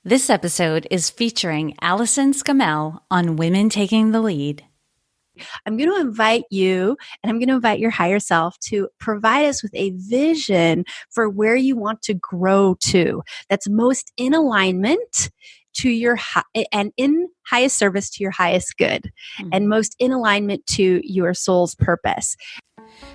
This episode is featuring Allyson Scammell on Women Taking the Lead. I'm going to invite you and I'm going to invite your higher self to provide us with a vision for where you want to grow to that's most in alignment to your and in highest service to your highest good and most in alignment to your soul's purpose.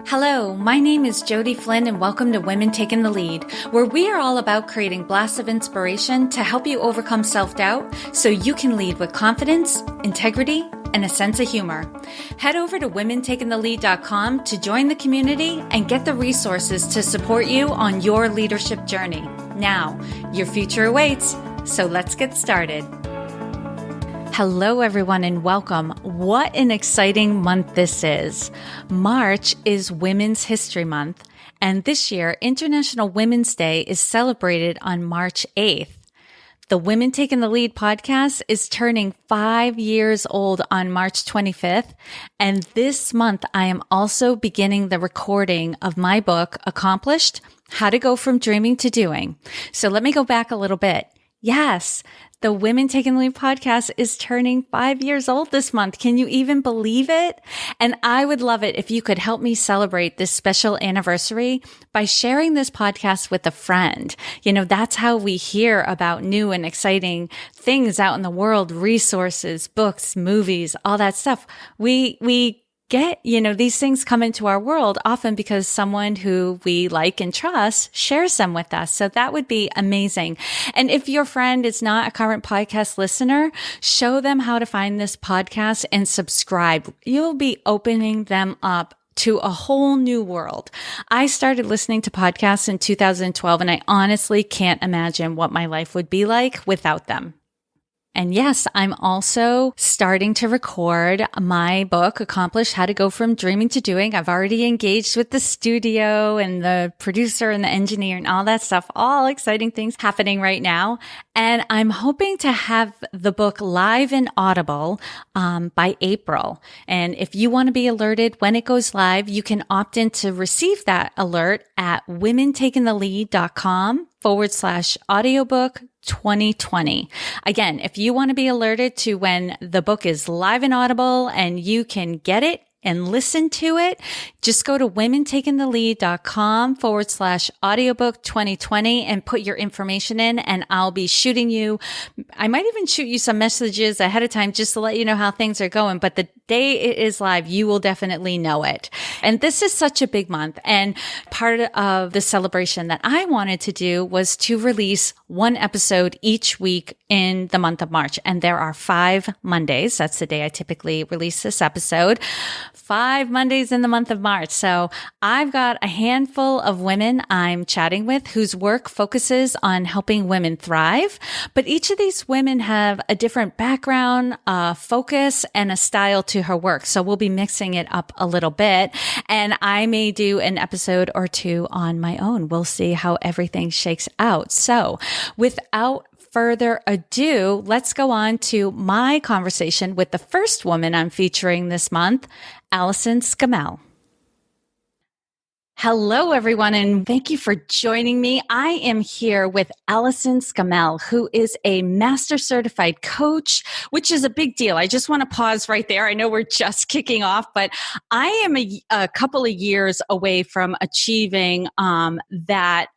Hello, my name is Jody Flynn and welcome to Women Taking the Lead, where we are all about creating blasts of inspiration to help you overcome self-doubt so you can lead with confidence, integrity, and a sense of humor. Head over to womentakingthelead.com to join the community and get the resources to support you on your leadership journey. Now, your future awaits, so let's get started. Hello, everyone, and welcome. What an exciting month this is. March is Women's History Month, and this year, International Women's Day is celebrated on March 8th. The Women Taking the Lead podcast is turning 5 years old on March 25th, and this month I am also beginning the recording of my book, Accomplished: How to Go from Dreaming to Doing. So let me go back a little bit. Yes, the Women Taking the Lead podcast is turning 5 years old this month. Can you even believe it? And I would love it if you could help me celebrate this special anniversary by sharing this podcast with a friend. You know, that's how we hear about new and exciting things out in the world, resources, books, movies, all that stuff. We get, these things come into our world often because someone who we like and trust shares them with us. So that would be amazing. And if your friend is not a current podcast listener, show them how to find this podcast and subscribe. You'll be opening them up to a whole new world. I started listening to podcasts in 2012, and I honestly can't imagine what my life would be like without them. And yes, I'm also starting to record my book, Accomplished: How to Go from Dreaming to Doing. I've already engaged with the studio and the producer and the engineer and all that stuff, all exciting things happening right now. And I'm hoping to have the book live and audible by April. And if you want to be alerted when it goes live, you can opt in to receive that alert at womentakingthelead.com/audiobook 2020. Again, if you want to be alerted to when the book is live and audible and you can get it and listen to it, just go to womentakingthelead.com/audiobook 2020 and put your information in, and I'll be shooting you. I might even shoot you some messages ahead of time just to let you know how things are going. But the day it is live, you will definitely know it. And this is such a big month. And part of the celebration that I wanted to do was to release one episode each week in the month of March. And there are 5 Mondays. That's the day I typically release this episode. 5 Mondays in the month of March. So I've got a handful of women I'm chatting with whose work focuses on helping women thrive. But each of these women have a different background, focus, and a style to her work. So we'll be mixing it up a little bit. And I may do an episode or 2 on my own. We'll see how everything shakes out. So without further ado, let's go on to my conversation with the first woman I'm featuring this month, Allyson Scammell. Hello, everyone, and thank you for joining me. I am here with Allyson Scammell, who is a master certified coach, which is a big deal. I just want to pause right there. I know we're just kicking off, but I am a couple of years away from achieving that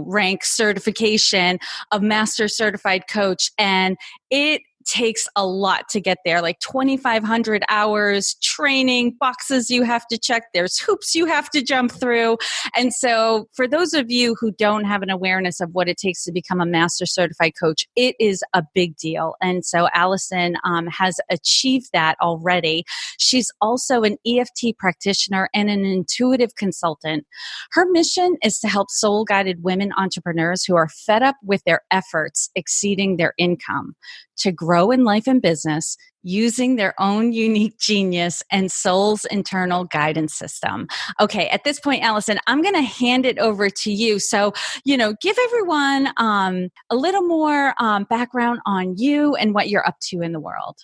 rank certification of master certified coach. And it takes a lot to get there, like 2,500 hours, training, boxes you have to check, there's hoops you have to jump through. And so for those of you who don't have an awareness of what it takes to become a master certified coach, it is a big deal. And so Allyson has achieved that already. She's also an EFT practitioner and an intuitive consultant. Her mission is to help soul-guided women entrepreneurs who are fed up with their efforts exceeding their income to grow in life and business using their own unique genius and soul's internal guidance system. Okay, at this point, Allyson, I'm going to hand it over to you. So, give everyone a little more background on you and what you're up to in the world.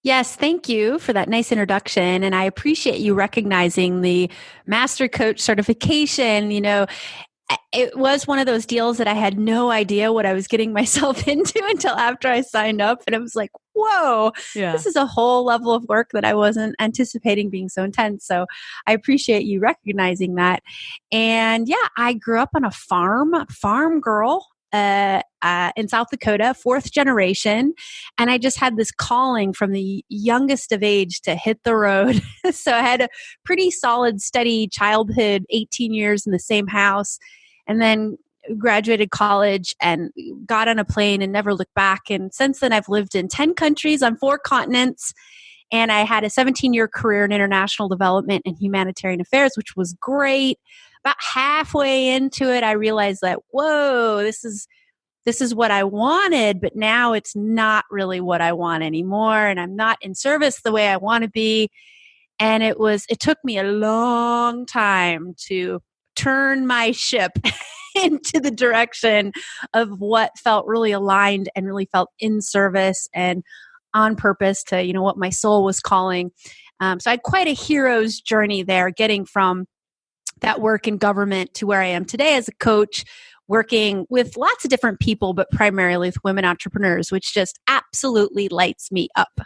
Yes, thank you for that nice introduction. And I appreciate you recognizing the Master Coach certification. it was one of those deals that I had no idea what I was getting myself into until after I signed up. And I was like, whoa, this is a whole level of work that I wasn't anticipating being so intense. So I appreciate you recognizing that. And yeah, I grew up on a farm girl. In South Dakota, 4th generation. And I just had this calling from the youngest of age to hit the road. So I had a pretty solid, steady childhood, 18 years in the same house, and then graduated college and got on a plane and never looked back. And since then, I've lived in 10 countries on 4 continents. And I had a 17-year career in international development and humanitarian affairs, which was great. About halfway into it, I realized that, whoa, this is what I wanted, but now it's not really what I want anymore. And I'm not in service the way I want to be. And it took me a long time to turn my ship into the direction of what felt really aligned and really felt in service and on purpose to, what my soul was calling. So I had quite a hero's journey there, getting from that work in government to where I am today as a coach, working with lots of different people, but primarily with women entrepreneurs, which just absolutely lights me up.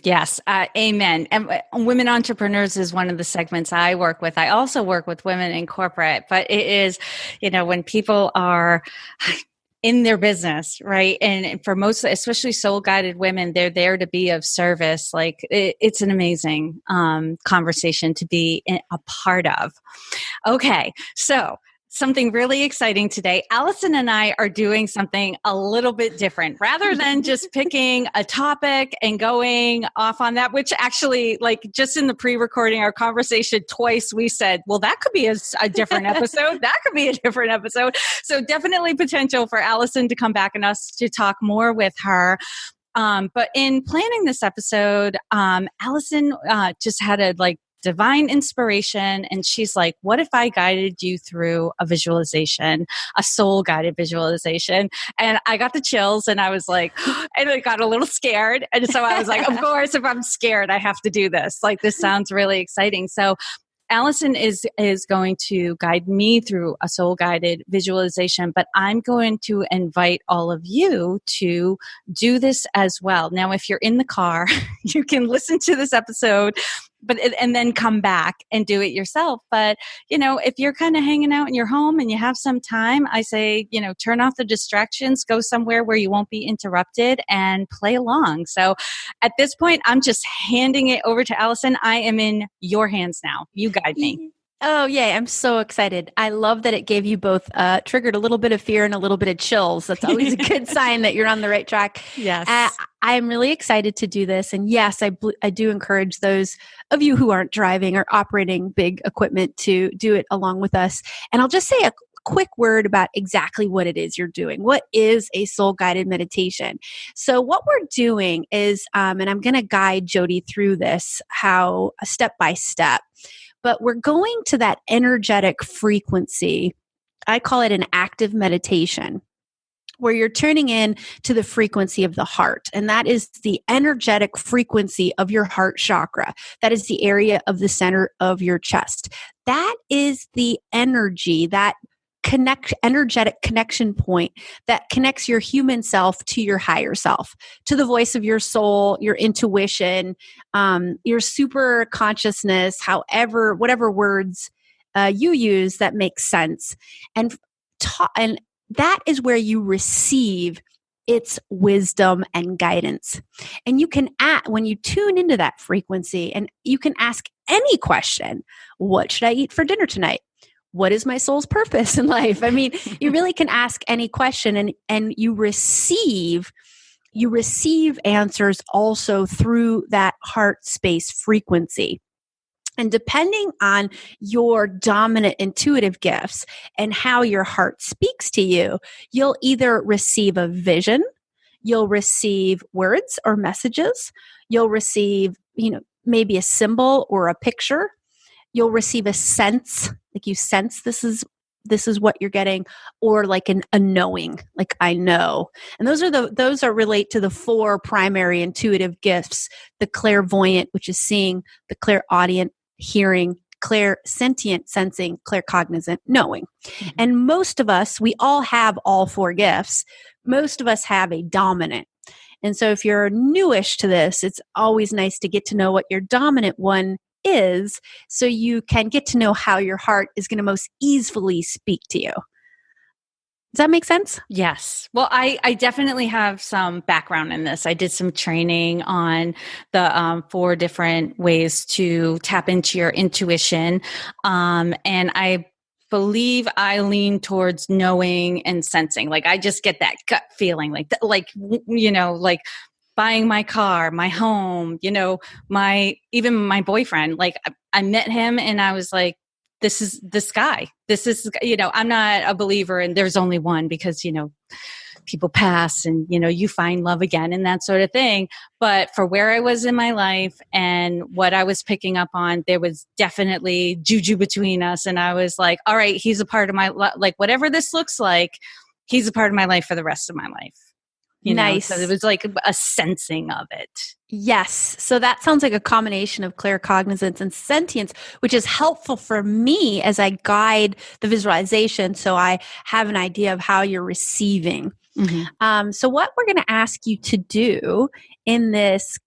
Yes. Amen. And women entrepreneurs is one of the segments I work with. I also work with women in corporate, but it is, when people are in their business, right? And for most, especially soul-guided women, they're there to be of service. Like it's an amazing conversation to be a part of. Okay. So something really exciting today. Allyson and I are doing something a little bit different. Rather than just picking a topic and going off on that, which actually, just in the pre-recording, our conversation twice, we said, well, that could be a different episode. That could be a different episode. So definitely potential for Allyson to come back and us to talk more with her. But in planning this episode, Allyson just had a divine inspiration. And she's like, what if I guided you through a visualization, a soul guided visualization? And I got the chills and I was like, and I got a little scared. And so I was like, of course, if I'm scared, I have to do this. This sounds really exciting. So Allyson is going to guide me through a soul guided visualization, but I'm going to invite all of you to do this as well. Now, if you're in the car, you can listen to this episode and then come back and do it yourself. But, if you're kind of hanging out in your home and you have some time, I say, turn off the distractions, go somewhere where you won't be interrupted and play along. So at this point, I'm just handing it over to Allyson. I am in your hands now. You guide me. Oh, yay. I'm so excited. I love that it gave you both triggered a little bit of fear and a little bit of chills. That's always a good sign that you're on the right track. Yes. I'm really excited to do this. And yes, I do encourage those of you who aren't driving or operating big equipment to do it along with us. And I'll just say a quick word about exactly what it is you're doing. What is a soul-guided meditation? So what we're doing is, and I'm going to guide Jody through this, how step by step, but we're going to that energetic frequency. I call it an active meditation, where you're tuning in to the frequency of the heart. And that is the energetic frequency of your heart chakra. That is the area of the center of your chest. That is the energy, that energetic connection point that connects your human self to your higher self, to the voice of your soul, your intuition, your super consciousness, whatever words you use that makes sense. And that is where you receive its wisdom and guidance. And you can when you tune into that frequency, and you can ask any question. What should I eat for dinner tonight? What is my soul's purpose in life? I mean, you really can ask any question, and you receive answers also through that heart space frequency. And depending on your dominant intuitive gifts and how your heart speaks to you, you'll either receive a vision, you'll receive words or messages, you'll receive, maybe a symbol or a picture, you'll receive a sense, like you sense this is what you're getting, or like a knowing, like I know. And those are relate to the 4 primary intuitive gifts: the clairvoyant, which is seeing; the clairaudient, hearing; clear sentient sensing, claircognizant knowing. And most of us, we all have all four gifts. Most of us have a dominant. And so if you're newish to this, it's always nice to get to know what your dominant one is so you can get to know how your heart is going to most easily speak to you. Does that make sense? Yes. Well, I definitely have some background in this. I did some training on the 4 different ways to tap into your intuition. And I believe I lean towards knowing and sensing. Like I just get that gut feeling, like buying my car, my home, even my boyfriend. Like I met him and I was like, this is this guy. This is, I'm not a believer in there's only one because, people pass and, you find love again and that sort of thing. But for where I was in my life and what I was picking up on, there was definitely juju between us. And I was like, all right, he's a part of my life. Like whatever this looks like, he's a part of my life for the rest of my life. Nice. So it was like a sensing of it. Yes. So that sounds like a combination of claircognizance and sentience, which is helpful for me as I guide the visualization. So I have an idea of how you're receiving. Mm-hmm. So what we're going to ask you to do in this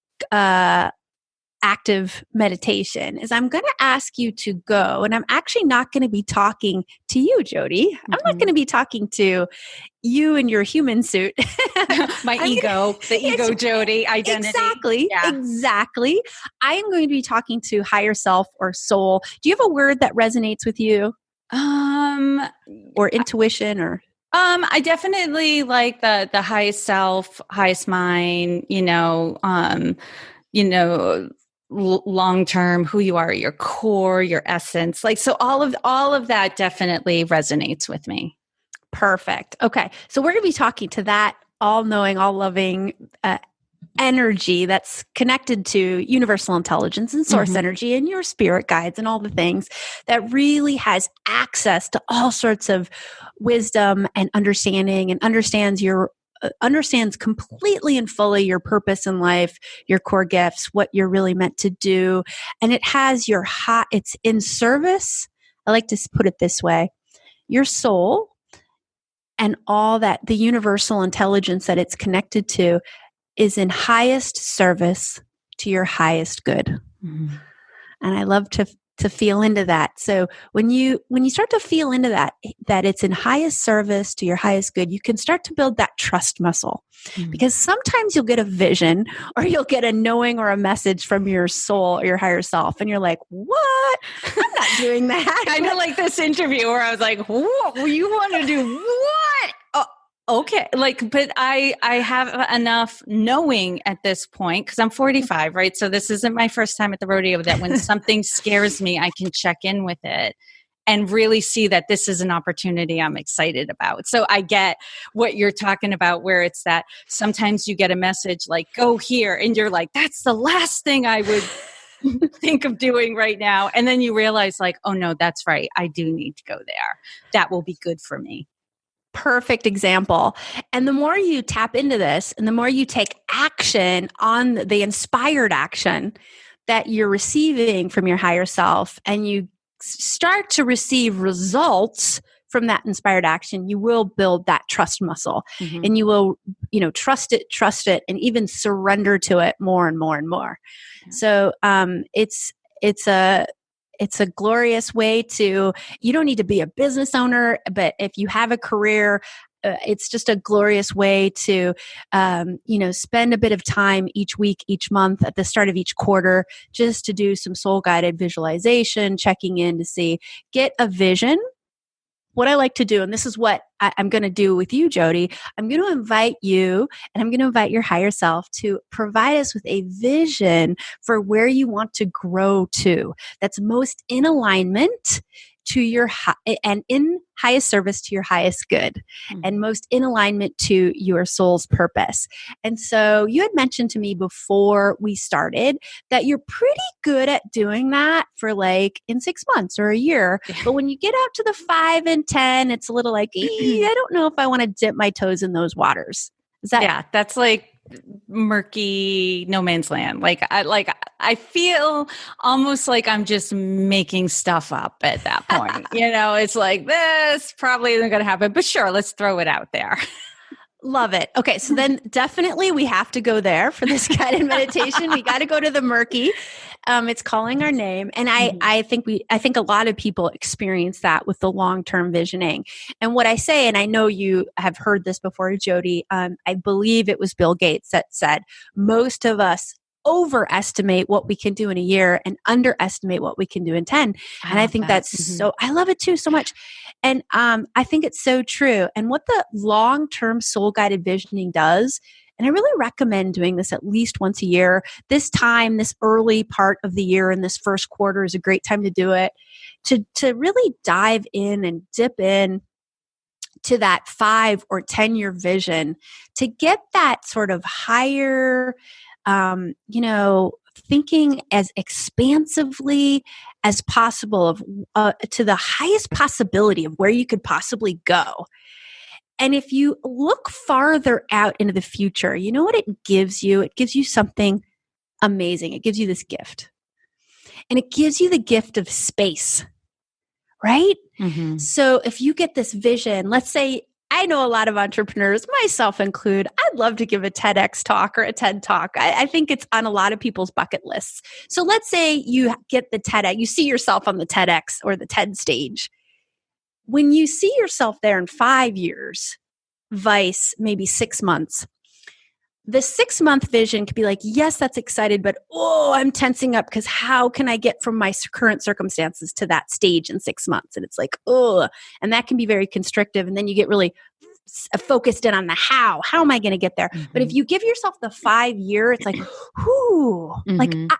active meditation is I'm going to ask you to go, and I'm actually not going to be talking to you, Jody. Mm-hmm. I'm not going to be talking to you in your human suit. My ego, the ego Jody identity. Exactly. Yeah. Exactly. I am going to be talking to higher self or soul. Do you have a word that resonates with you? Or intuition or? I definitely like the highest self, highest mind, long-term, who you are, your core, your essence. Like, so all of that definitely resonates with me. Perfect. Okay. So we're going to be talking to that all-knowing, all-loving energy that's connected to universal intelligence and source energy and your spirit guides and all the things that really has access to all sorts of wisdom and understanding and understands completely and fully your purpose in life, your core gifts, what you're really meant to do. And it has it's in service. I like to put it this way, your soul and all that the universal intelligence that it's connected to is in highest service to your highest good. Mm-hmm. And I love to feel into that. So when you start to feel into that it's in highest service to your highest good, you can start to build that trust muscle. Mm-hmm. Because sometimes you'll get a vision or you'll get a knowing or a message from your soul or your higher self. And you're like, what? I'm not doing that. Kind of like this interview where I was like, what? You want to do what? Okay. But I have enough knowing at this point because I'm 45, right? So this isn't my first time at the rodeo that when something scares me, I can check in with it and really see that this is an opportunity I'm excited about. So I get what you're talking about where it's that sometimes you get a message like, go here. And you're like, that's the last thing I would think of doing right now. And then you realize like, oh no, that's right. I do need to go there. That will be good for me. Perfect example. And the more you tap into this and the more you take action on the inspired action that you're receiving from your higher self and you start to receive results from that inspired action, you will build that trust muscle and you will, trust it and even surrender to it more and more and more. Yeah. So, it's a glorious way you don't need to be a business owner, but if you have a career, it's just a glorious way to, spend a bit of time each week, each month at the start of each quarter, just to do some soul guided visualization, checking in to get a vision. What I like to do, and this is what I'm going to do with you, Jody, I'm going to invite you and I'm going to invite your higher self to provide us with a vision for where you want to grow to that's most in alignment to your and in highest service to your highest good and most in alignment to your soul's purpose. And so you had mentioned to me before we started that you're pretty good at doing that for in 6 months or a year. But when you get out to the 5 and 10, it's a little like, I don't know if I want to dip my toes in those waters. Is that? Yeah, that's like murky no man's land. I feel almost like I'm just making stuff up at that point. It's like, this probably isn't going to happen, but sure, let's throw it out there. Love it. Okay. So then definitely we have to go there for this guided meditation. We got to go to the murky. It's calling our name. And I think a lot of people experience that with the long-term visioning. And what I say, and I know you have heard this before, Jody, I believe it was Bill Gates that said, most of us overestimate what we can do in a year and underestimate what we can do in 10. And I think that's so, I love it too, so much. And I think it's so true. And what the long-term soul guided visioning does, and I really recommend doing this at least once a year. This time, this early part of the year in this first quarter is a great time to do it, to really dive in and dip in to that 5 or 10-year vision, to get that sort of higher, thinking as expansively as possible to the highest possibility of where you could possibly go. And if you look farther out into the future, you know what it gives you? It gives you something amazing. It gives you this gift. And it gives you the gift of space, right? Mm-hmm. So if you get this vision, let's say, I know a lot of entrepreneurs, myself included, I'd love to give a TEDx talk or a TED talk. I think it's on a lot of people's bucket lists. So let's say you get the TEDx, you see yourself on the TEDx or the TED stage. When you see yourself there in 5 years, vice maybe 6 months, the 6-month vision could be like, yes, that's excited, but I'm tensing up because how can I get from my current circumstances to that stage in 6 months? And it's like, and that can be very constrictive. And then you get really focused in on the how. How am I going to get there? Mm-hmm. But if you give yourself the 5 year, it's like,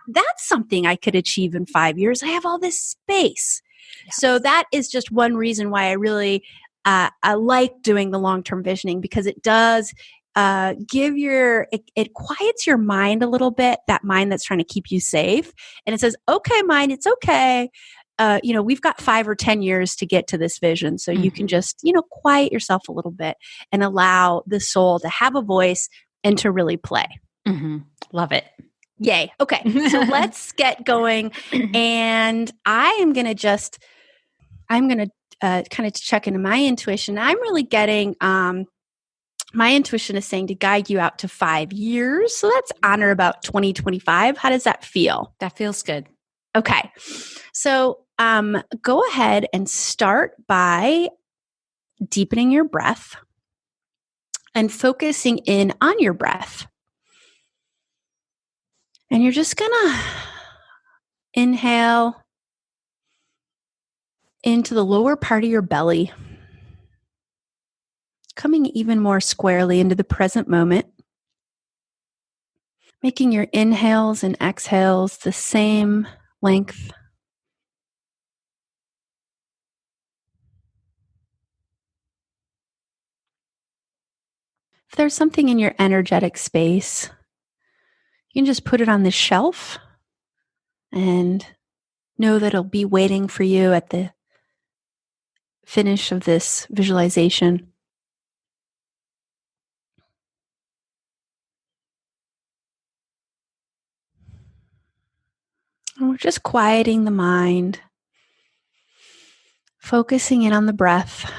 that's something I could achieve in 5 years. I have all this space. Yes. So that is just one reason why I really I like doing the long-term visioning, because it does it quiets your mind a little bit, that mind that's trying to keep you safe. And it says, okay, mind, it's okay. We've got 5 or 10 years to get to this vision. So you can just, quiet yourself a little bit and allow the soul to have a voice and to really play. Mm-hmm. Love it. Yay. Okay. So let's get going. And I'm going to kind of check into my intuition. I'm really getting, my intuition is saying to guide you out to 5 years. So that's on or about 2025. How does that feel? That feels good. Okay. So go ahead and start by deepening your breath and focusing in on your breath. And you're just going to inhale into the lower part of your belly, coming even more squarely into the present moment, making your inhales and exhales the same length. If there's something in your energetic space, you can just put it on the shelf and know that it'll be waiting for you at the finish of this visualization. And we're just quieting the mind, focusing in on the breath.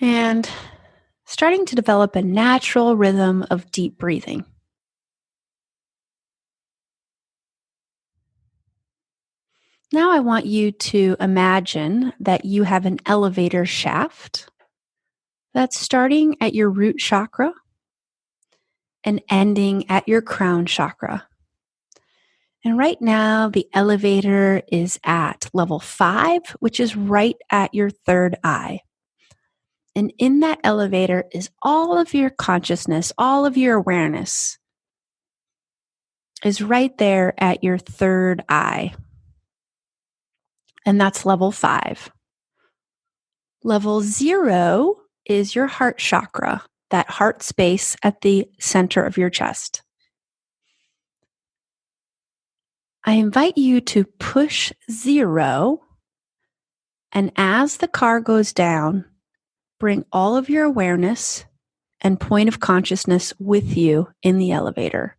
And starting to develop a natural rhythm of deep breathing. Now I want you to imagine that you have an elevator shaft that's starting at your root chakra and ending at your crown chakra. And right now, the elevator is at level 5, which is right at your third eye. And in that elevator is all of your consciousness, all of your awareness is right there at your third eye. And that's level 5. Level 0 is your heart chakra, that heart space at the center of your chest. I invite you to push 0, and as the car goes down, bring all of your awareness and point of consciousness with you in the elevator.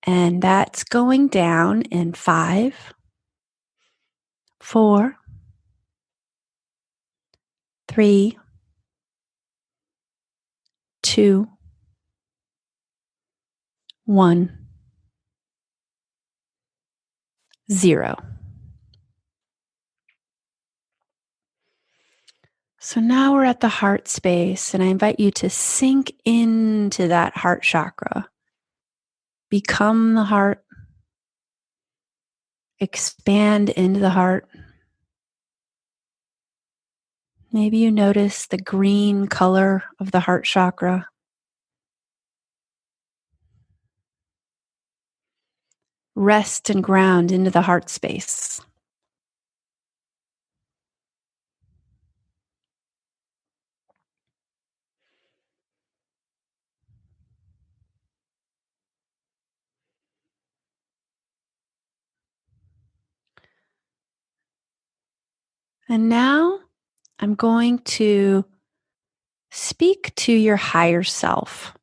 And that's going down in 5, 4, 3, 2, 1, 0. So now we're at the heart space, and I invite you to sink into that heart chakra. Become the heart. Expand into the heart. Maybe you notice the green color of the heart chakra. Rest and ground into the heart space. And now I'm going to speak to your higher self.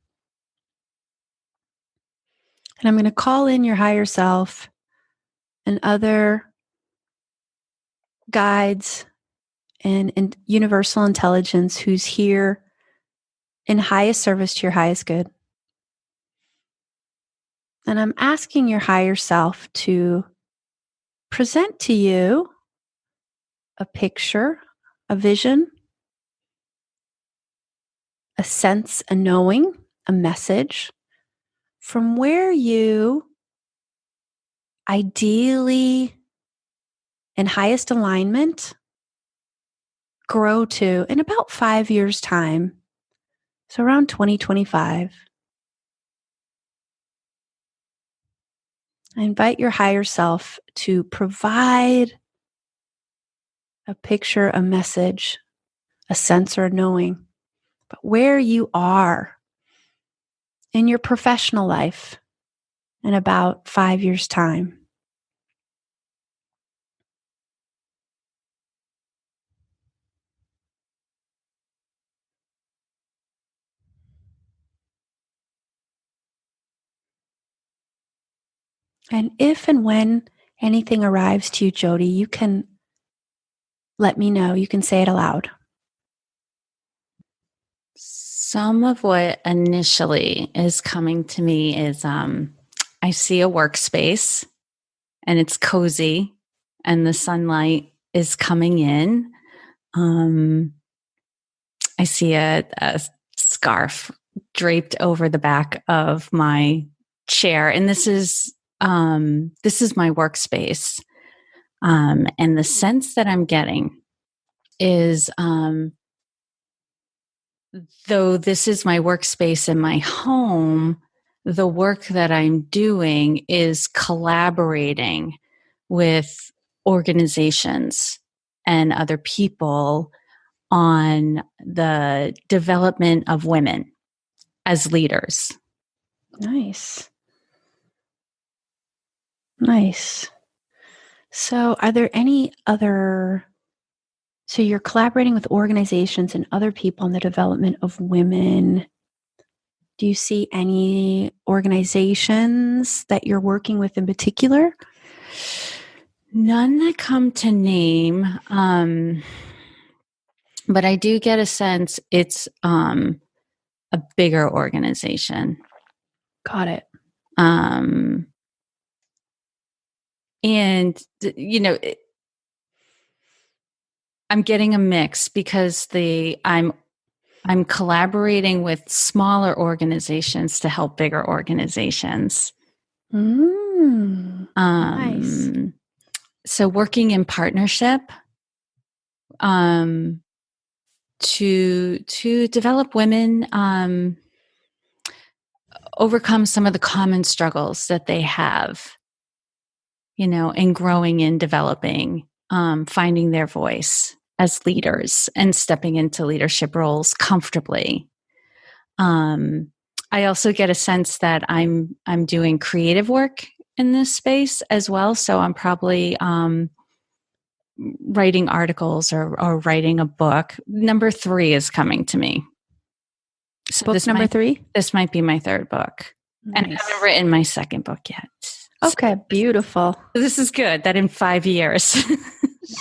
And I'm going to call in your higher self and other guides and universal intelligence who's here in highest service to your highest good. And I'm asking your higher self to present to you a picture, a vision, a sense, a knowing, a message from where you ideally, in highest alignment, grow to in about 5 years' time. So around 2025. I invite your higher self to provide a picture, a message, a sense, or a knowing, but where you are in your professional life in about 5 years' time. And if and when anything arrives to you, Jody, you can let me know. You can say it aloud. Some of what initially is coming to me is I see a workspace and it's cozy and the sunlight is coming in. I see a scarf draped over the back of my chair, and this is my workspace. And the sense that I'm getting is, though this is my workspace in my home, the work that I'm doing is collaborating with organizations and other people on the development of women as leaders. Nice. Nice. So are there any other, so you're collaborating with organizations and other people in the development of women. Do you see any organizations that you're working with in particular? None that come to name, but I do get a sense it's a bigger organization. Got it. And, you know, I'm getting a mix because I'm collaborating with smaller organizations to help bigger organizations. Nice. So working in partnership to develop women, overcome some of the common struggles that they have, you know, in growing and developing, finding their voice as leaders and stepping into leadership roles comfortably. I also get a sense that I'm doing creative work in this space as well. So I'm probably writing articles or writing a book. Number 3 is coming to me. So Book number 3? This might be my 3rd book. Nice. And I haven't written my 2nd book yet. Okay, so beautiful. This is good. That in 5 years.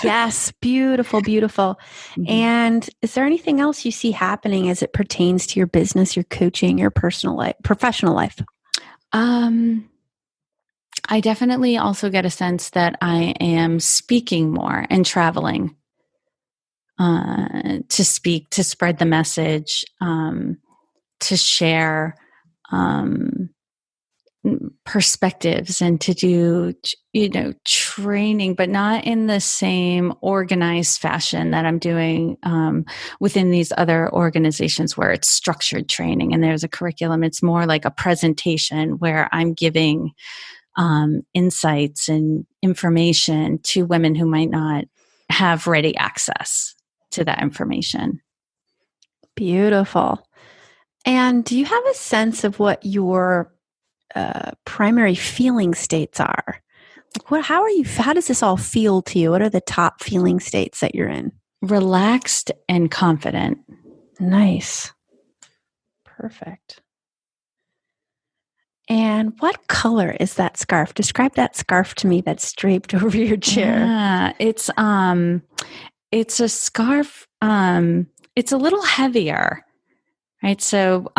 Yes, beautiful, beautiful. Mm-hmm. And is there anything else you see happening as it pertains to your business, your coaching, your personal life, professional life? I definitely also get a sense that I am speaking more and traveling to speak, to spread the message, to share perspectives and to do, training, but not in the same organized fashion that I'm doing within these other organizations where it's structured training and there's a curriculum. It's more like a presentation where I'm giving insights and information to women who might not have ready access to that information. Beautiful. And do you have a sense of what your primary feeling states are? Like how does this all feel to you? What are the top feeling states that you're in? Relaxed and confident. Nice. Perfect. And what color is that scarf? Describe that scarf to me that's draped over your chair. Yeah, it's a scarf. It's a little heavier, right? So,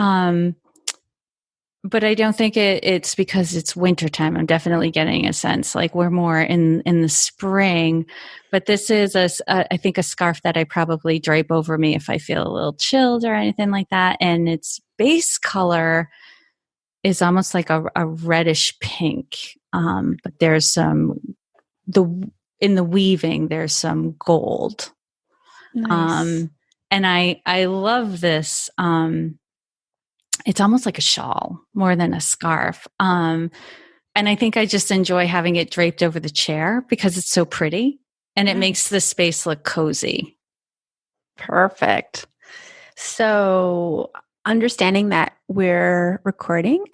but I don't think it's because it's wintertime. I'm definitely getting a sense like we're more in the spring. But this is I think a scarf that I probably drape over me if I feel a little chilled or anything like that. And its base color is almost like a reddish pink. But there's in the weaving, there's some gold. Nice. And I love this. It's almost like a shawl more than a scarf. And I think I just enjoy having it draped over the chair because it's so pretty and it makes the space look cozy. Perfect. So understanding that we're recording,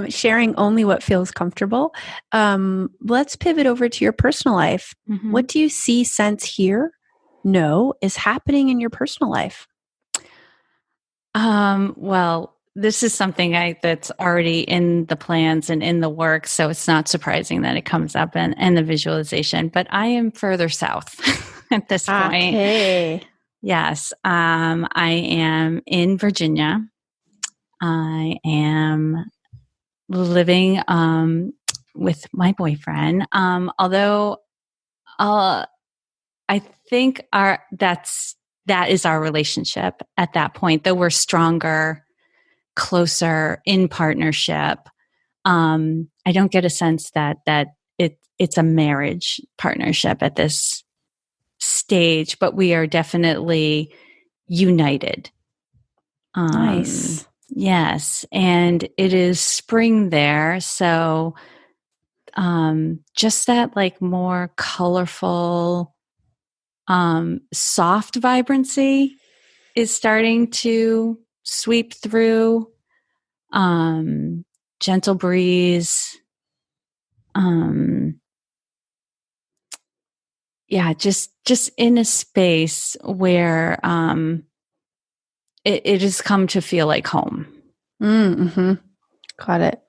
sharing only what feels comfortable, let's pivot over to your personal life. Mm-hmm. What do you see, sense, hear, know is happening in your personal life? Well, this is something that's already in the plans and in the work, so it's not surprising that it comes up in the visualization, but I am further south at this point. Okay. Yes. I am in Virginia. I am living with my boyfriend. Although I think that is our relationship at that point, though we're stronger, closer in partnership. I don't get a sense that it's a marriage partnership at this stage, but we are definitely united. Nice. Yes. And it is spring there. So just that like more colorful, soft vibrancy is starting to sweep through. Gentle breeze. Yeah, just in a space where it has come to feel like home. Mm-hmm. Got it.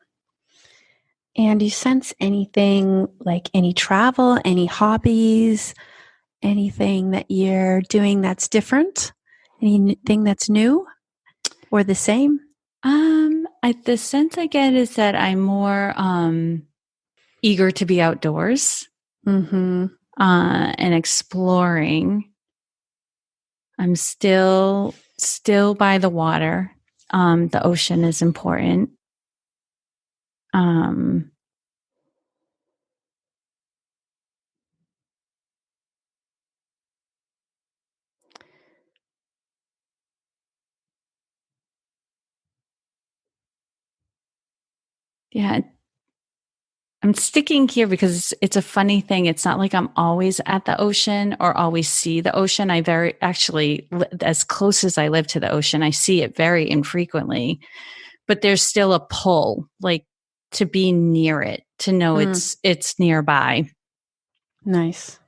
And do you sense anything like any travel, any hobbies, anything that you're doing that's different? Anything that's new or the same? The sense I get is that I'm more eager to be outdoors and exploring. I'm still by the water. The ocean is important. Yeah. I'm sticking here because it's a funny thing. It's not like I'm always at the ocean or always see the ocean. As close as I live to the ocean, I see it very infrequently, but there's still a pull, like to be near it, to know it's nearby. Nice.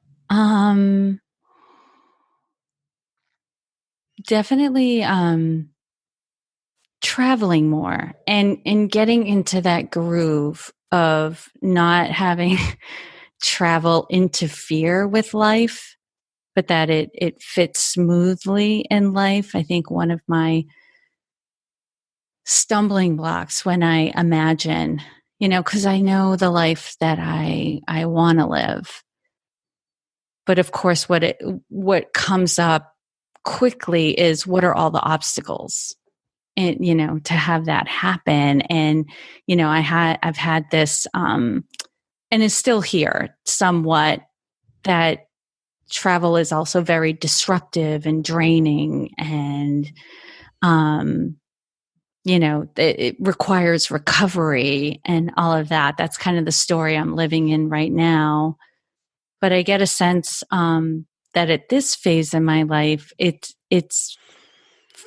Definitely traveling more and getting into that groove of not having travel interfere with life, but that it fits smoothly in life. I think one of my stumbling blocks when I imagine, because I know the life that I want to live. But of course, what comes up quickly is what are all the obstacles, and to have that happen. And I've had this, and it's still here somewhat, that travel is also very disruptive and draining, and it requires recovery and all of that. That's kind of the story I'm living in right now. But I get a sense that at this phase in my life, it's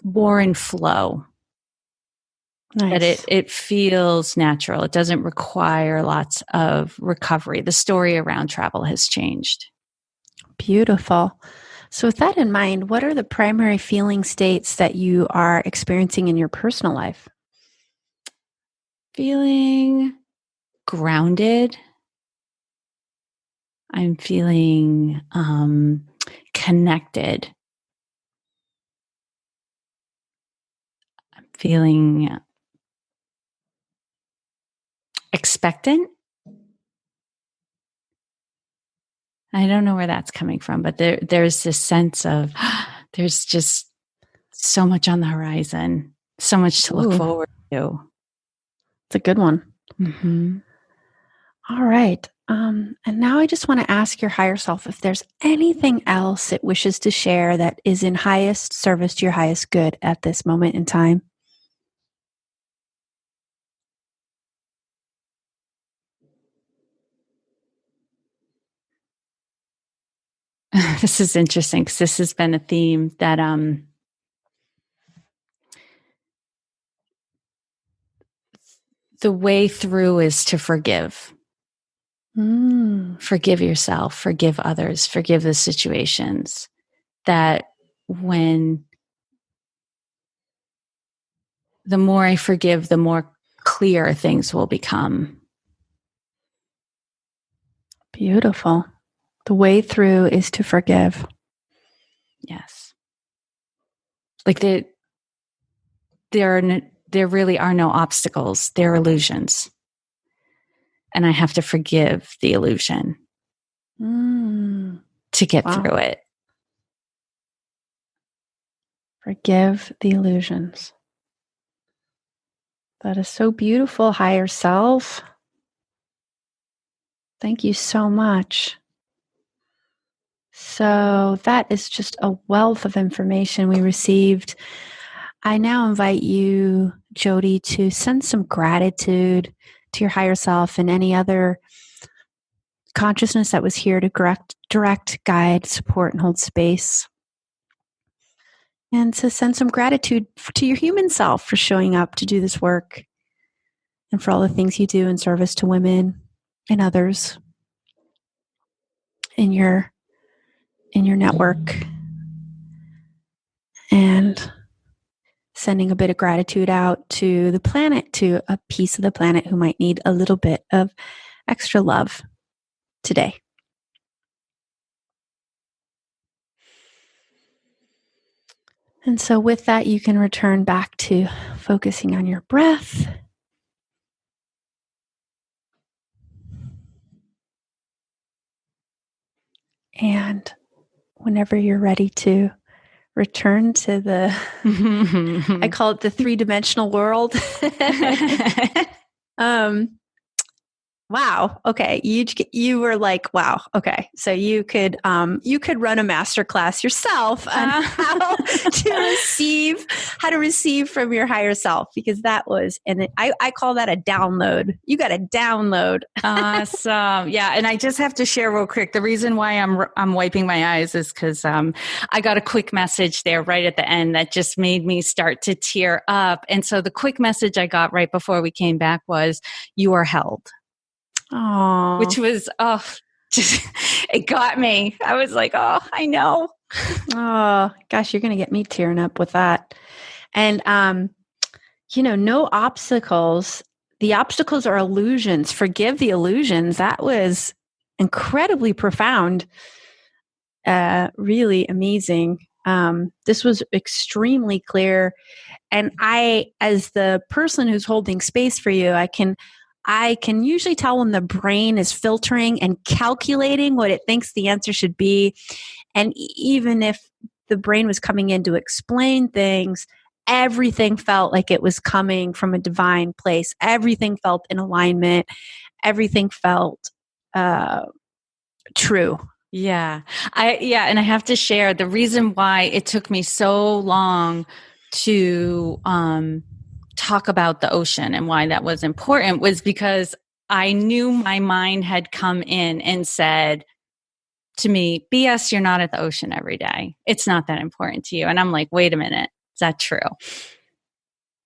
more in flow. Nice. That it feels natural. It doesn't require lots of recovery. The story around travel has changed. Beautiful. So with that in mind, what are the primary feeling states that you are experiencing in your personal life? Feeling grounded. I'm feeling connected. I'm feeling expectant. I don't know where that's coming from, but there's this sense of there's just so much on the horizon, so much to look forward to. It's a good one. Mm-hmm. All right. And now I just want to ask your higher self if there's anything else it wishes to share that is in highest service to your highest good at this moment in time. This is interesting because this has been a theme that the way through is to forgive. Forgive yourself, forgive others, forgive the situations. That when the more I forgive, the more clear things will become. Beautiful. The way through is to forgive. Yes. Like there really are no obstacles. They're illusions. And I have to forgive the illusion to get through it. Forgive the illusions. That is so beautiful, higher self. Thank you so much. So that is just a wealth of information we received. I now invite you, Jody, to send some gratitude to your higher self and any other consciousness that was here to direct, guide, support, and hold space. And to send some gratitude to your human self for showing up to do this work and for all the things you do in service to women and others in your network. And sending a bit of gratitude out to the planet, to a piece of the planet who might need a little bit of extra love today. And so with that, you can return back to focusing on your breath. And whenever you're ready to return to the, I call it the three-dimensional world. Wow. Okay. You were like, wow. Okay. So you could run a masterclass yourself on how to receive from your higher self, because that was, and I call that a download. You got a download. Awesome. Yeah. And I just have to share real quick. The reason why I'm wiping my eyes is because I got a quick message there right at the end that just made me start to tear up. And so the quick message I got right before we came back was, "You are held." Aww. Which was, just, it got me. I was like, oh, I know. Oh, gosh, you're going to get me tearing up with that. And, no obstacles. The obstacles are illusions. Forgive the illusions. That was incredibly profound. Really amazing. This was extremely clear. And I, as the person who's holding space for you, I can usually tell when the brain is filtering and calculating what it thinks the answer should be. And even if the brain was coming in to explain things, everything felt like it was coming from a divine place. Everything felt in alignment. Everything felt true. Yeah. And I have to share the reason why it took me so long to talk about the ocean and why that was important was because I knew my mind had come in and said to me, BS, you're not at the ocean every day. It's not that important to you. And I'm like, wait a minute, is that true?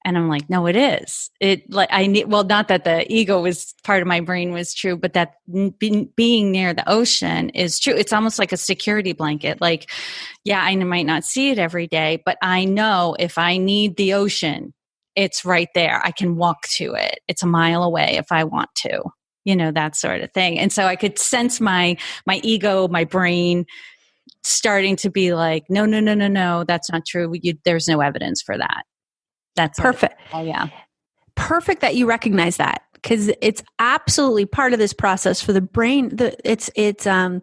And I'm like, no, it is. Not that the ego was part of my brain was true, but that being near the ocean is true. It's almost like a security blanket. Like, yeah, I might not see it every day, but I know if I need the ocean, it's right there. I can walk to it. It's a mile away if I want to, that sort of thing. And so I could sense my ego, my brain starting to be like, no, that's not true. There's no evidence for that. That's perfect. Oh, yeah. Perfect that you recognize that, because it's absolutely part of this process for the brain. It's the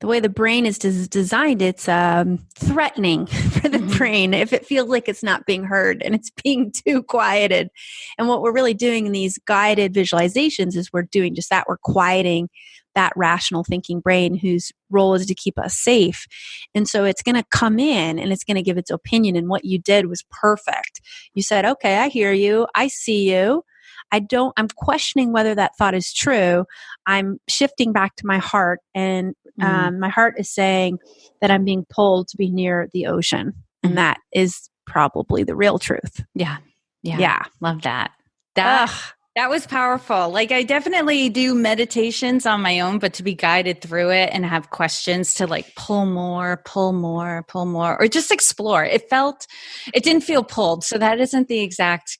way the brain is designed. It's threatening for the brain if it feels like it's not being heard and it's being too quieted. And what we're really doing in these guided visualizations is we're doing just that. We're quieting that rational thinking brain whose role is to keep us safe. And so it's going to come in and it's going to give its opinion. And what you did was perfect. You said, okay, I hear you. I see you. I'm questioning whether that thought is true. I'm shifting back to my heart, and my heart is saying that I'm being pulled to be near the ocean. And that is probably the real truth. Yeah. Love that. That was powerful. Like, I definitely do meditations on my own, but to be guided through it and have questions to like pull more, or just explore. It didn't feel pulled. So that isn't the exact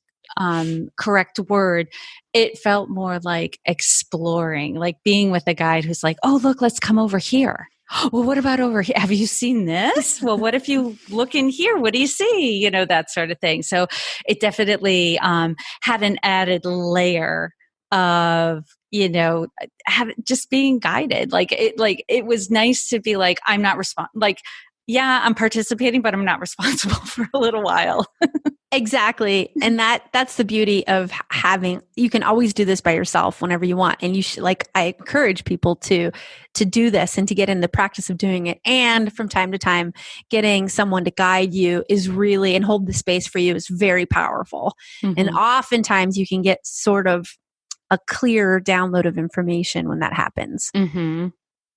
correct word. It felt more like exploring, like being with a guide who's like, oh, look, let's come over here. Well, what about over here? Have you seen this? Well, what if you look in here? What do you see? That sort of thing. So it definitely had an added layer of, just being guided. It was nice to be like, I'm not yeah, I'm participating, but I'm not responsible for a little while. Exactly. And that's the beauty of you can always do this by yourself whenever you want. And you should, I encourage people to do this and to get in the practice of doing it. And from time to time, getting someone to guide you and hold the space for you is very powerful. And oftentimes you can get sort of a clear download of information when that happens.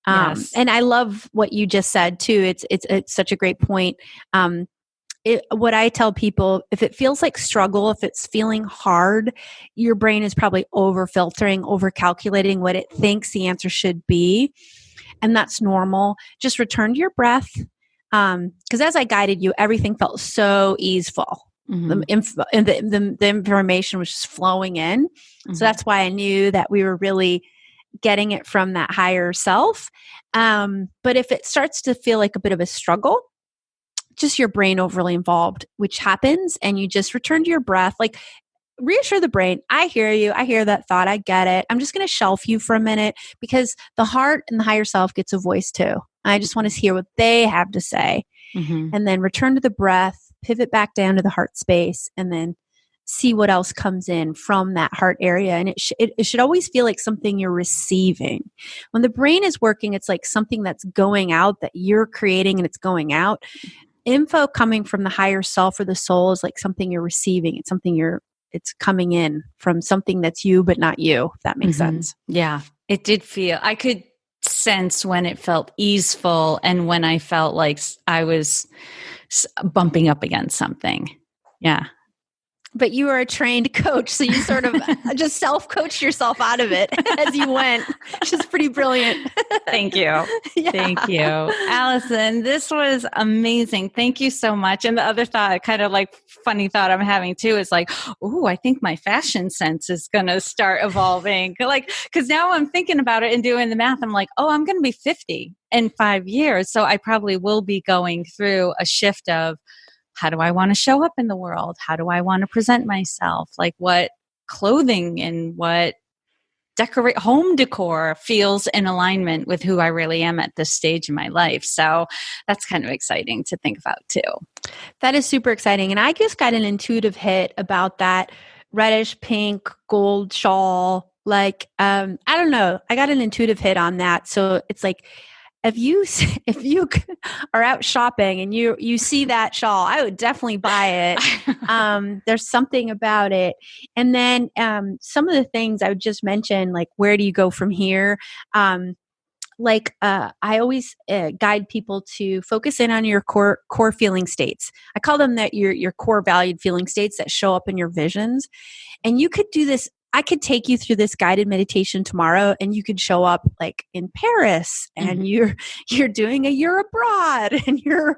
Yes. And I love what you just said too. It's such a great point. What I tell people, if it feels like struggle, if it's feeling hard, your brain is probably over filtering, over calculating what it thinks the answer should be. And that's normal. Just return to your breath. Because as I guided you, everything felt so easeful. The information was just flowing in. So that's why I knew that we were really getting it from that higher self. But if it starts to feel like a bit of a struggle, just your brain overly involved, which happens, and you just return to your breath, like reassure the brain, I hear you, I hear that thought, I get it. I'm just going to shelf you for a minute, because the heart and the higher self gets a voice too. I just want to hear what they have to say. And then return to the breath, pivot back down to the heart space, and then see what else comes in from that heart area. And it should always feel like something you're receiving. When the brain is working, it's like something that's going out that you're creating and it's going out. Info coming from the higher self or the soul is like something you're receiving. It's something it's coming in from something that's you, but not you, if that makes sense. Yeah, it did I could sense when it felt easeful and when I felt like I was bumping up against something. Yeah. But you were a trained coach, so you sort of just self-coached yourself out of it as you went, which is pretty brilliant. Thank you. Yeah. Thank you. Allyson, this was amazing. Thank you so much. And the other thought, kind of like funny thought I'm having too, is like, oh, I think my fashion sense is going to start evolving. Like, because now I'm thinking about it and doing the math. I'm like, oh, I'm going to be 50 in 5 years. So I probably will be going through a shift of, how do I want to show up in the world? How do I want to present myself? Like what clothing and what home decor feels in alignment with who I really am at this stage in my life. So that's kind of exciting to think about too. That is super exciting. And I just got an intuitive hit about that reddish pink gold shawl. Like, I don't know. I got an intuitive hit on that. So it's like, if you are out shopping and you see that shawl, I would definitely buy it. There's something about it. And then some of the things I would just mention, like where do you go from here? I always guide people to focus in on your core feeling states. I call them that your core valued feeling states that show up in your visions. And you could do this. I could take you through this guided meditation tomorrow, and you could show up like in Paris, and you're doing a year abroad, and you're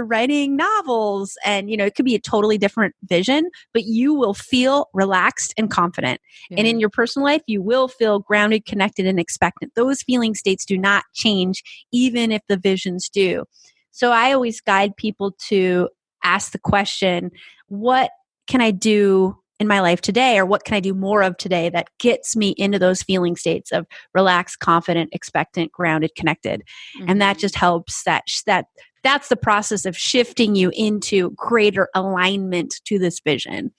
writing novels, and it could be a totally different vision, but you will feel relaxed and confident. Yeah. And in your personal life, you will feel grounded, connected, and expectant. Those feeling states do not change, even if the visions do. So I always guide people to ask the question, what can I do in my life today, or what can I do more of today that gets me into those feeling states of relaxed, confident, expectant, grounded, connected. And that just helps that's the process of shifting you into greater alignment to this vision.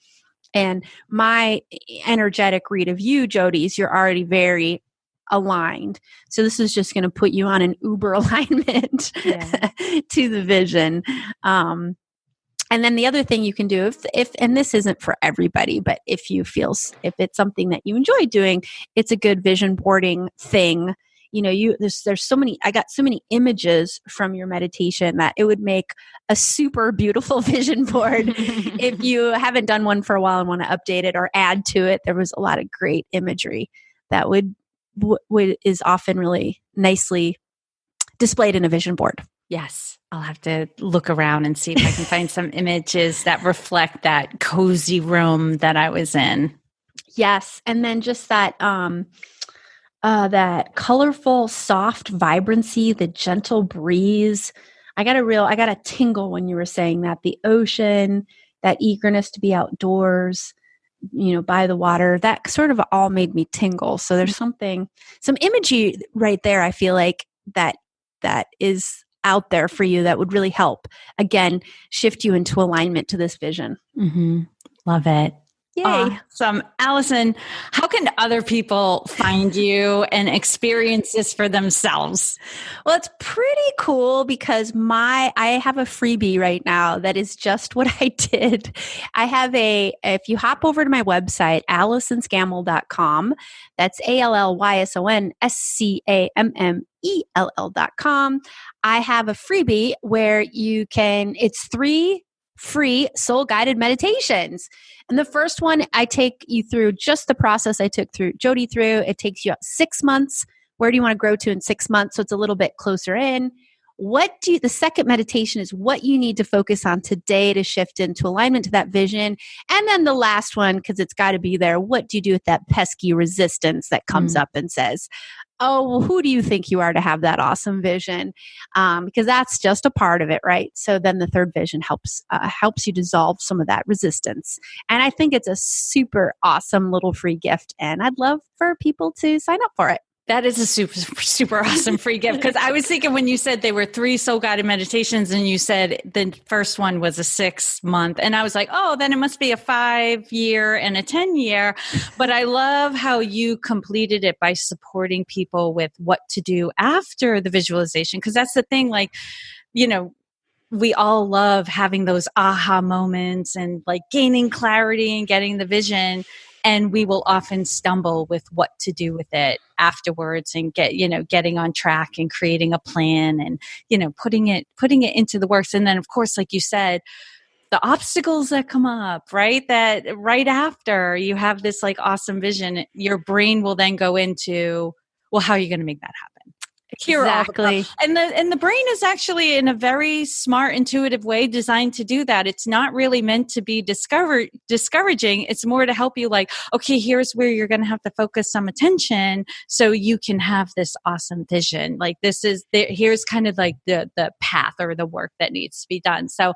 And my energetic read of you, Jody, is you're already very aligned. So this is just going to put you on an uber alignment to the vision. And then the other thing you can do, if and this isn't for everybody, but if it's something that you enjoy doing, it's a good vision boarding thing. There's so many. I got so many images from your meditation that it would make a super beautiful vision board. If you haven't done one for a while and want to update it or add to it, there was a lot of great imagery that is often really nicely displayed in a vision board. Yes. I'll have to look around and see if I can find some images that reflect that cozy room that I was in. Yes. And then just that colorful, soft vibrancy, the gentle breeze. I got a tingle when you were saying that. The ocean, that eagerness to be outdoors, by the water, that sort of all made me tingle. So there's some imagery right there. I feel like that is out there for you that would really help, again, shift you into alignment to this vision. Mm-hmm. Love it. Yay. Awesome. Allyson, how can other people find you and experience this for themselves? Well, it's pretty cool because I have a freebie right now that is just what I did. If you hop over to my website, AllysonScammell.com, that's AllysonScammell.com. I have a freebie where it's 3 free soul guided meditations. And the first one, I take you through just the process I took Jody through. It takes you 6 months. Where do you want to grow to in 6 months? So it's a little bit closer in. The second meditation is what you need to focus on today to shift into alignment to that vision. And then the last one, because it's got to be there, what do you do with that pesky resistance that comes up and says, oh, well, who do you think you are to have that awesome vision? Because that's just a part of it, right? So then the third vision helps you dissolve some of that resistance. And I think it's a super awesome little free gift. And I'd love for people to sign up for it. That is a super, super awesome free gift. Because I was thinking when you said they were 3 soul guided meditations and you said the first one was a 6 month, and I was like, oh, then it must be a 5 year and a 10 year. But I love how you completed it by supporting people with what to do after the visualization. Because that's the thing, we all love having those aha moments and like gaining clarity and getting the vision. And we will often stumble with what to do with it afterwards and getting on track and creating a plan and, putting it into the works. And then of course, like you said, the obstacles that come up, right? That right after you have this like awesome vision, your brain will then go into, well, how are you going to make that happen? Here are all Exactly. and the brain is actually in a very smart, intuitive way designed to do that. It's not really meant to be discouraging. It's more to help you like, okay, here's where you're going to have to focus some attention so you can have this awesome vision. Like here's kind of like the path or the work that needs to be done. So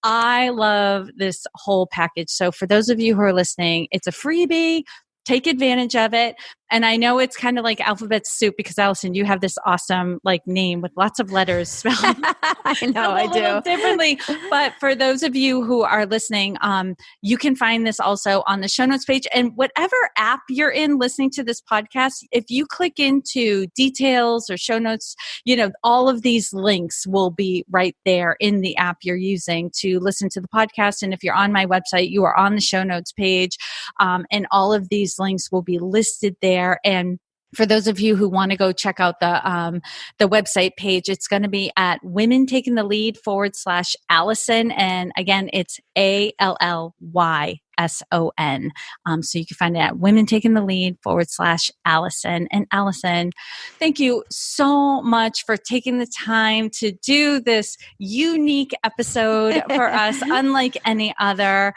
I love this whole package. So for those of you who are listening, it's a freebie. Take advantage of it. And I know it's kind of like alphabet soup because Allyson, you have this awesome like name with lots of letters spelled. I know, I do. Differently. But for those of you who are listening, you can find this also on the show notes page. And whatever app you're in listening to this podcast, if you click into details or show notes, all of these links will be right there in the app you're using to listen to the podcast. And if you're on my website, you are on the show notes page. And all of these links will be listed there. And for those of you who want to go check out the website page, it's going to be at womentakingthelead.com/Allyson. And again, it's ALLYSON. So you can find it at womentakingthelead.com/Allyson. And Allyson, thank you so much for taking the time to do this unique episode for us, unlike any other.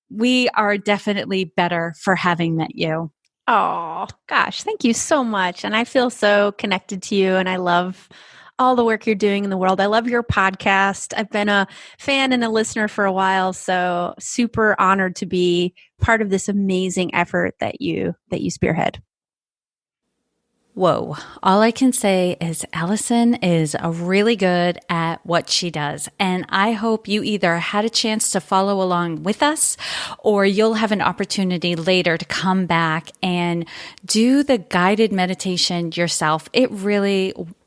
We are definitely better for having met you. Oh, gosh. Thank you so much. And I feel so connected to you. And I love all the work you're doing in the world. I love your podcast. I've been a fan and a listener for a while. So super honored to be part of this amazing effort that you spearhead. Whoa. All I can say is Allyson is really good at what she does. And I hope you either had a chance to follow along with us or you'll have an opportunity later to come back and do the guided meditation yourself. I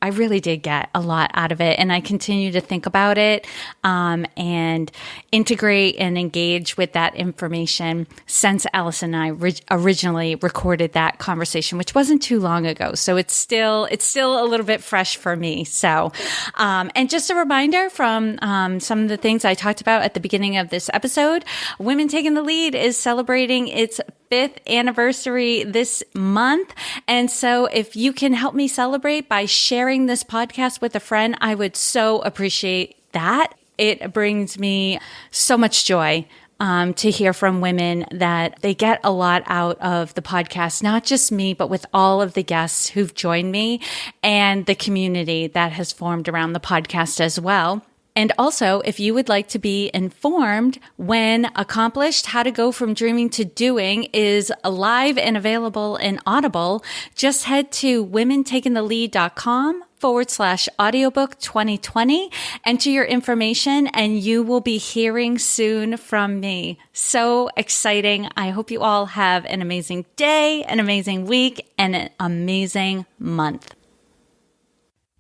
really did get a lot out of it. And I continue to think about it and integrate and engage with that information since Allyson and I originally recorded that conversation, which wasn't too long ago. So it's still a little bit fresh for me. So, and just a reminder from some of the things I talked about at the beginning of this episode, Women Taking the Lead is celebrating its 5th anniversary this month. And so if you can help me celebrate by sharing this podcast with a friend, I would so appreciate that. It brings me so much joy to hear from women that they get a lot out of the podcast, not just me, but with all of the guests who've joined me and the community that has formed around the podcast as well. And also, if you would like to be informed when Accomplished, How to Go From Dreaming to Doing is live and available in Audible, just head to womentakingthelead.com/audiobook 2020, enter your information, and you will be hearing soon from me. So exciting. I hope you all have an amazing day, an amazing week, and an amazing month.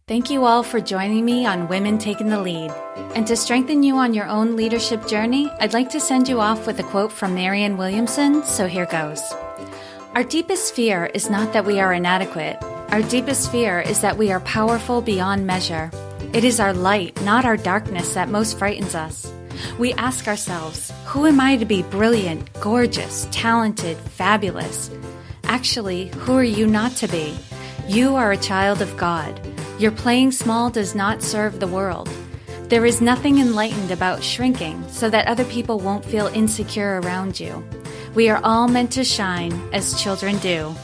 Thank you all for joining me on Women Taking the Lead. And to strengthen you on your own leadership journey, I'd like to send you off with a quote from Marianne Williamson, so here goes. Our deepest fear is not that we are inadequate. Our deepest fear is that we are powerful beyond measure. It is our light, not our darkness, that most frightens us. We ask ourselves, who am I to be brilliant, gorgeous, talented, fabulous? Actually, who are you not to be? You are a child of God. Your playing small does not serve the world. There is nothing enlightened about shrinking so that other people won't feel insecure around you. We are all meant to shine as children do.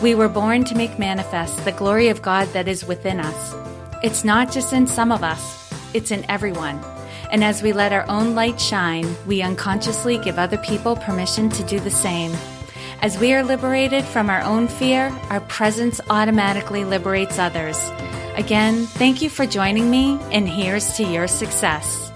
We were born to make manifest the glory of God that is within us. It's not just in some of us, it's in everyone. And as we let our own light shine, we unconsciously give other people permission to do the same. As we are liberated from our own fear, our presence automatically liberates others. Again, thank you for joining me, and here's to your success.